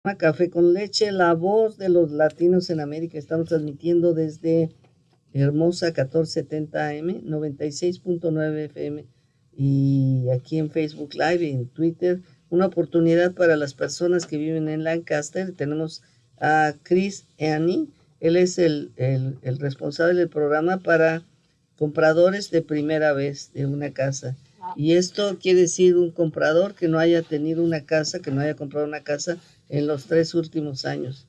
Café con Leche, la voz de los latinos en América. Estamos transmitiendo desde hermosa 1470 AM, 96.9 FM y aquí en Facebook Live y en Twitter. Una oportunidad para las personas que viven en Lancaster. Tenemos a Chris Aune. Él es el responsable del programa para compradores de primera vez de una casa. Y esto quiere decir un comprador que no haya tenido una casa, que no haya comprado una casa en los 3 últimos años.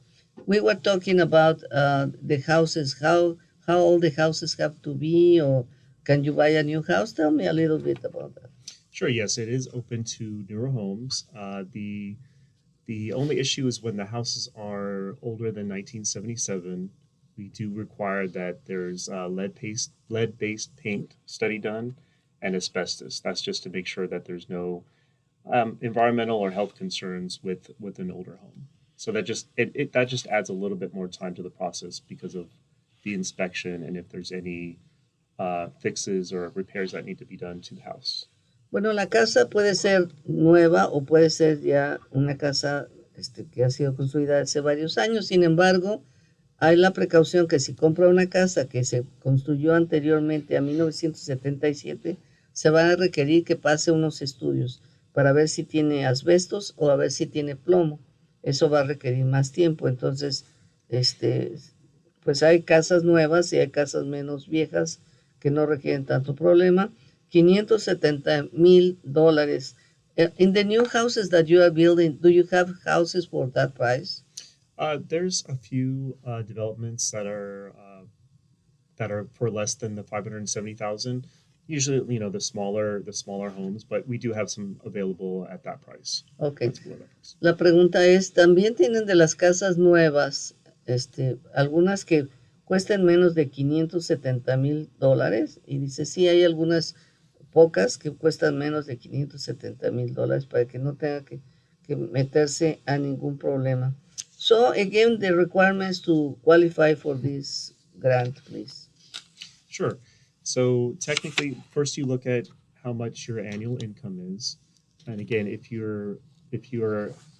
We were talking about the houses, how old the houses have to be, or can you buy a new house? Tell me a little bit about that. Sure. Yes, it is open to newer homes. The only issue is when the houses are older than 1977. We do require that there's lead-based paint study done and asbestos. That's just to make sure that there's no environmental or health concerns with an older home. So that just adds a little bit more time to the process because of the inspection and if there's any fixes or repairs that need to be done to the house. Bueno, la casa puede ser nueva o puede ser ya una casa que ha sido construida hace varios años. Sin embargo, hay la precaución que si compra una casa que se construyó anteriormente a 1977, se va a requerir que pase unos estudios para ver si tiene asbestos o a ver si tiene plomo. Eso va a requerir más tiempo. Entonces, pues hay casas nuevas y hay casas menos viejas que no requieren tanto problema. $570,000. In the new houses that you are building, do you have houses for that price? There's a few developments that are for less than the 570,000. Usually, the smaller homes, but we do have some available at that price. Okay. La pregunta es, ¿también tienen de las casas nuevas, algunas que cuesten menos de $570,000? Y dice, sí, hay algunas pocas que cuestan menos de $570,000 para que no tenga que meterse a ningún problema. So, again, the requirements to qualify for this grant, please. Sure. So technically, first you look at how much your annual income is, and again, if you're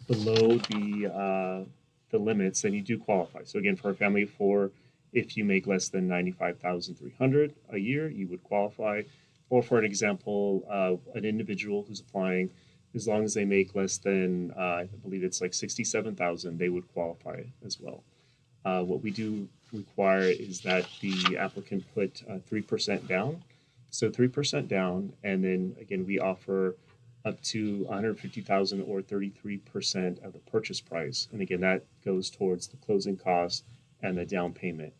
below the limits, then you do qualify. So again, for a family of 4, if you make less than $95,300 a year, you would qualify. Or for an example, an individual who's applying, as long as they make less than, I believe it's like $67,000, they would qualify as well. What we do require is that the applicant put 3% down. So 3% down, and then again, we offer up to $150,000 or 33% of the purchase price. And again, that goes towards the closing costs and the down payment.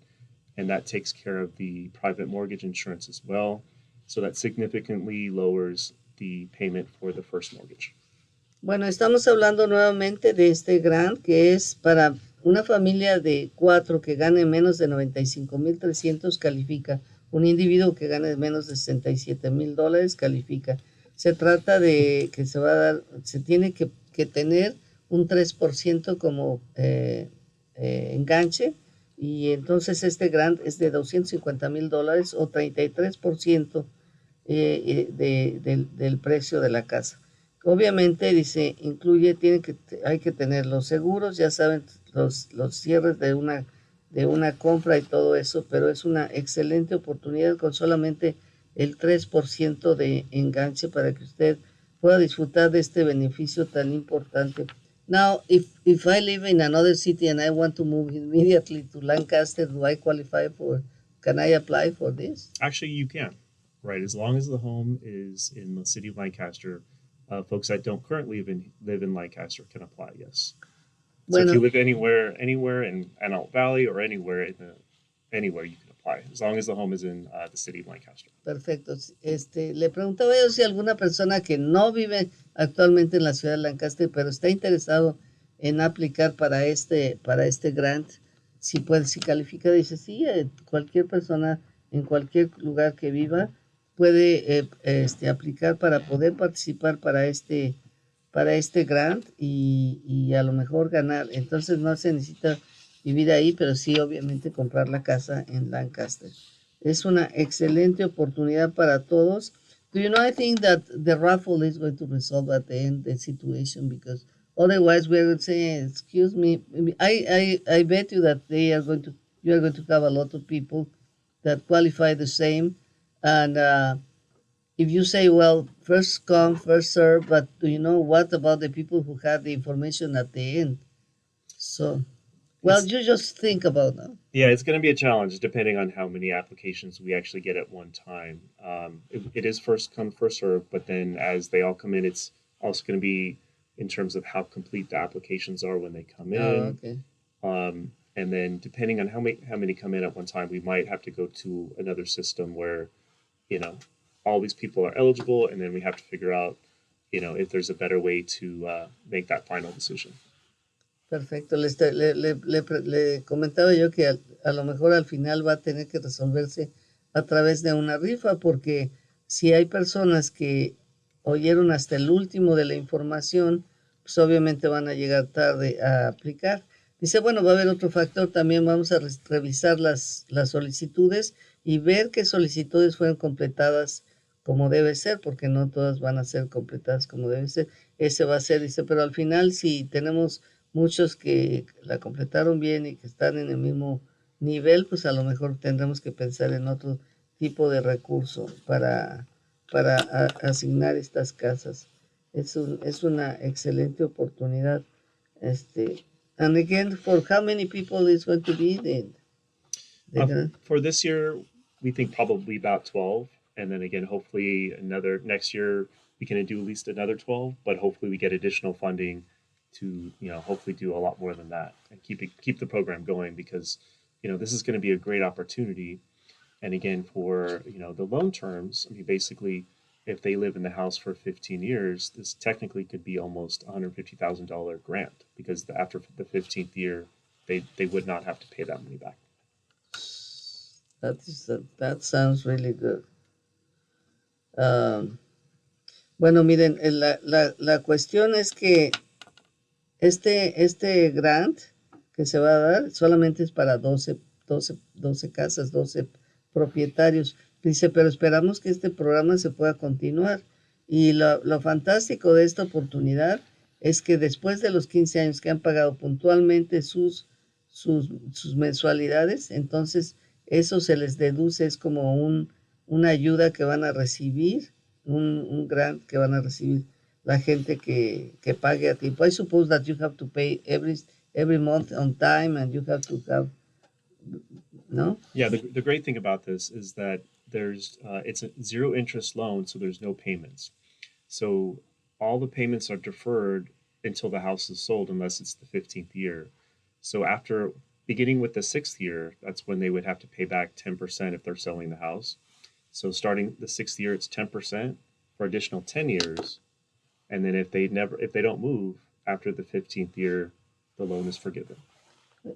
And that takes care of the private mortgage insurance as well. So that significantly lowers the payment for the first mortgage. Bueno, estamos hablando nuevamente de este grant que es para una familia de 4 que gane menos de 95,300 califica. Un individuo que gane menos de $67,000 califica. Se trata de que se tiene que tener un 3% como enganche, y entonces este grant es de $250,000 o 33% del precio de la casa. Obviamente dice, hay que tener los seguros, ya saben, los cierres de una compra y todo eso, pero es una excelente oportunidad con solamente el 3% de enganche para que usted pueda disfrutar de este beneficio tan importante. Now, if I live in another city and I want to move immediately to Lancaster, can I apply for this? Actually, you can, right? As long as the home is in the city of Lancaster, folks that don't currently live in Lancaster can apply, yes. So if you live anywhere in Antelope Valley or anywhere you can apply, as long as the home is in the city of Lancaster. Perfecto. Le preguntaba yo si alguna persona que no vive actualmente en la ciudad de Lancaster, pero está interesado en aplicar para este grant, si califica. Dice, sí, cualquier persona en cualquier lugar que viva puede aplicar para poder participar para este grant y a lo mejor ganar. Entonces no se necesita vivir ahí, pero sí obviamente comprar la casa en Lancaster. Es una excelente oportunidad para todos. Do you know, I think that the raffle is going to resolve at the end the situation, because Otherwise, we are going to say, "Excuse me." I bet you that you are going to have a lot of people that qualify the same, and if you say, "Well, first come, first serve," but do you know what about the people who have the information at the end? So, well, It's you just think about that. Yeah, it's going to be a challenge depending on how many applications we actually get at one time. It is first come, first serve, but then as they all come in, it's also going to be in terms of how complete the applications are when they come Oh, in. okay. And then depending on how many come in at one time, we might have to go to another system where, you know, all these people are eligible, and then we have to figure out, if there's a better way to make that final decision. Perfecto. Le comentaba yo que a lo mejor al final va a tener que resolverse a través de una rifa, porque si hay personas que oyeron hasta el último de la información, pues obviamente van a llegar tarde a aplicar. Dice, bueno, va a haber otro factor, también vamos a revisar las solicitudes y ver qué solicitudes fueron completadas como debe ser, porque no todas van a ser completadas como debe ser. Ese va a ser, dice, pero al final si tenemos muchos que la completaron bien y que están en el mismo nivel, pues a lo mejor tendremos que pensar en otro tipo de recurso para asignar estas casas. Es una excelente oportunidad. Este, and again, for how many people is going to be For this year, we think probably about 12. And then again, hopefully next year, we can do at least another 12, but hopefully we get additional funding to, hopefully do a lot more than that and keep the program going because, this is going to be a great opportunity. And again, for, the loan terms, I mean, basically, if they live in the house for 15 years, this technically could be almost $150,000 grant because after the 15th year, they would not have to pay that money back. That sounds really good. Um, bueno, miren, la cuestión es que este grant que se va a dar solamente es para 12 casas, 12 propietarios. Dice, pero esperamos que este programa se pueda continuar. Y lo fantástico de esta oportunidad es que después de los 15 años que han pagado puntualmente sus mensualidades, entonces eso se les deduce, es como una ayuda que van a recibir, un grant que van a recibir la gente que pague a tiempo. I suppose that you have to pay every month on time and you have to have, no? Yeah, the great thing about this is that it's a zero interest loan, so there's no payments. So all the payments are deferred until the house is sold, unless it's the 15th year. So after beginning with the 6th year, that's when they would have to pay back 10% if they're selling the house. So starting the 6th year, it's 10% for additional 10 years. And then if they don't move after the 15th year, the loan is forgiven.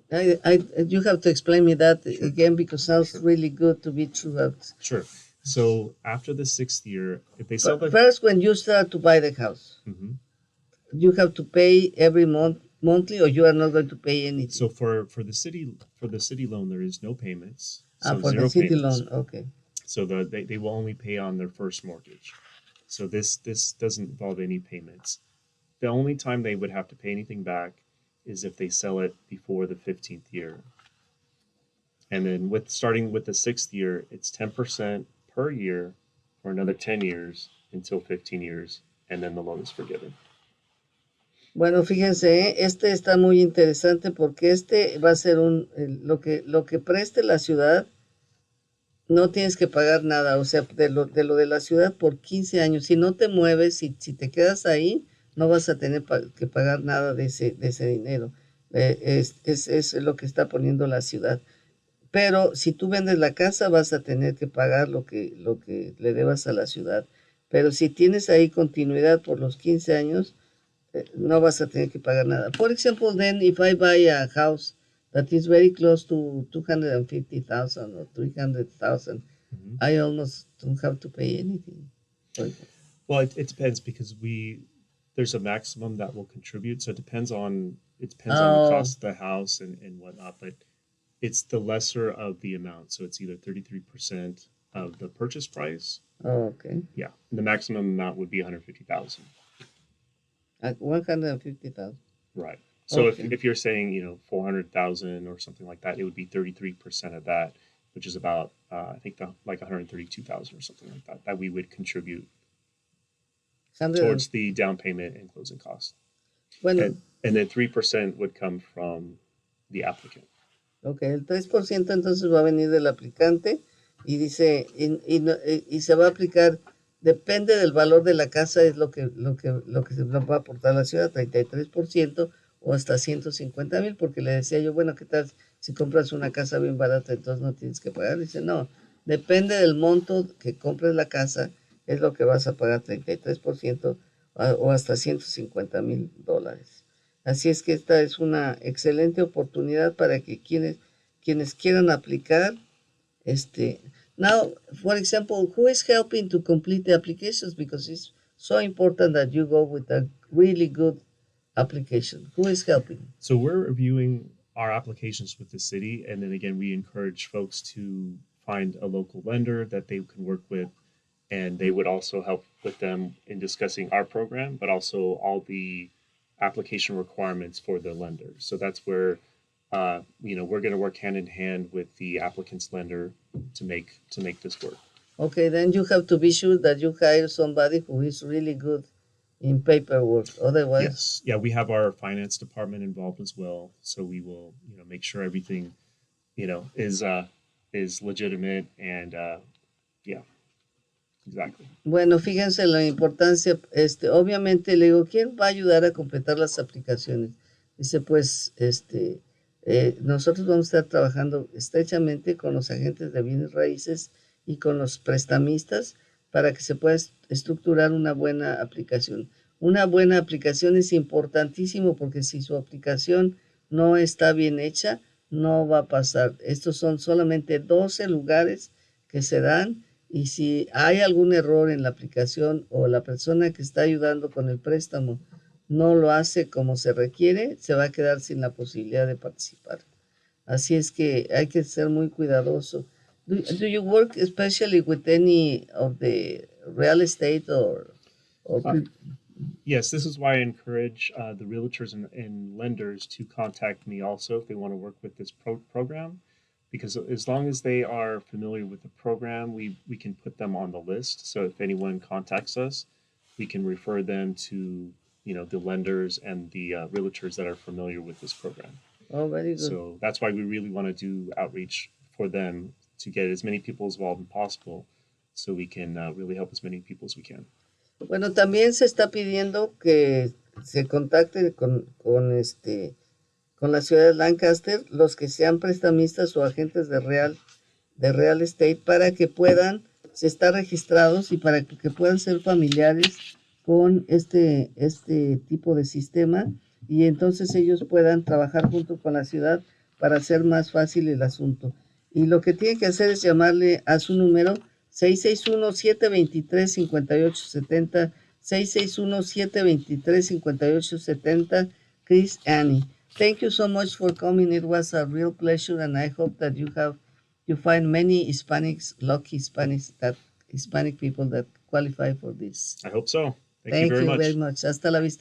You have to explain me that again because it sounds really good to be true. Sure. So after the 6th year, if they sell first, when you start to buy the house, you have to pay every monthly, or you are not going to pay anything. So for the city loan, there is no payments. So for the city loan, okay. So they will only pay on their first mortgage. So this doesn't involve any payments. The only time they would have to pay anything back is if they sell it before the 15th year. And then starting with the 6th year, it's 10% per year for another 10 years until 15 years, and then the loan is forgiven. Bueno, fíjense, este está muy interesante porque este va a ser lo que preste la ciudad, no tienes que pagar nada, o sea, de lo de la ciudad por 15 años. Si no te mueves, si te quedas ahí, no vas a tener que pagar nada de ese dinero. Es lo que está poniendo la ciudad. Pero si tú vendes la casa, vas a tener que pagar lo que le debas a la ciudad. Pero si tienes ahí continuidad por los 15 años, no vas a tener que pagar nada. For example, then, if I buy a house that is very close to 250,000 or 300,000, I almost don't have to pay anything. Well, it depends because there's a maximum that will contribute. So it depends on the cost of the house and whatnot, but it's the lesser of the amount. So it's either 33% of the purchase price. Oh, okay. Yeah. And the maximum amount would be 150,000. At 150,000. Right. So Okay. if you're saying, 400,000 or something like that, it would be 33% of that, which is about, I think like 132,000 or something like that, that we would contribute 100 towards the down payment and closing costs. Bueno, And then 3% would come from the applicant. ok, el 3% entonces va a venir del aplicante y dice, y se va a aplicar, depende del valor de la casa, es lo que se va a aportar a la ciudad, 33% o hasta 150,000, porque le decía yo, bueno, ¿qué tal si compras una casa bien barata, entonces no tienes que pagar? Dice, no, depende del monto que compres la casa, es lo que vas a pagar 33% o hasta $150,000. Así es que esta es una excelente oportunidad para que quienes quieran aplicar, now, for example, who is helping to complete the applications? Because it's so important that you go with a really good application. Who is helping? So we're reviewing our applications with the city, and then again, we encourage folks to find a local lender that they can work with, and they would also help with them in discussing our program, but also all the application requirements for the lender. So that's where we're going to work hand in hand with the applicant's lender to make this work. Okay, then you have to be sure that you hire somebody who is really good in paperwork. Otherwise, yes, yeah, we have our finance department involved as well, so we will make sure everything is legitimate and yeah. Exactly. Bueno, fíjense la importancia, obviamente le digo, ¿quién va a ayudar a completar las aplicaciones? Dice, pues, nosotros vamos a estar trabajando estrechamente con los agentes de bienes raíces y con los prestamistas para que se pueda estructurar una buena aplicación. Una buena aplicación es importantísimo porque si su aplicación no está bien hecha, no va a pasar. Estos son solamente 12 lugares que se dan. Y si hay algún error en la aplicación o la persona que está ayudando con el préstamo no lo hace como se requiere, se va a quedar sin la posibilidad de participar. Así es que hay que ser muy cuidadoso. Do you work especially with any of the real estate or yes, this is why I encourage the realtors and lenders to contact me also if they want to work with this program. Because as long as they are familiar with the program, we can put them on the list. So if anyone contacts us, we can refer them to the lenders and the realtors that are familiar with this program. Oh, very good. So that's why we really want to do outreach for them to get as many people involved as possible, so we can really help as many people as we can. Bueno, también se está pidiendo que se contacte con la ciudad de Lancaster, los que sean prestamistas o agentes de real estate, para que puedan estar registrados y para que puedan ser familiares con este tipo de sistema, y entonces ellos puedan trabajar junto con la ciudad para hacer más fácil el asunto. Y lo que tienen que hacer es llamarle a su número 661-723-5870, 661-723-5870, Chris Annie. Thank you so much for coming. It was a real pleasure, and I hope that you find many lucky Hispanic people that qualify for this. I hope so. Thank you very much. Hasta la vista.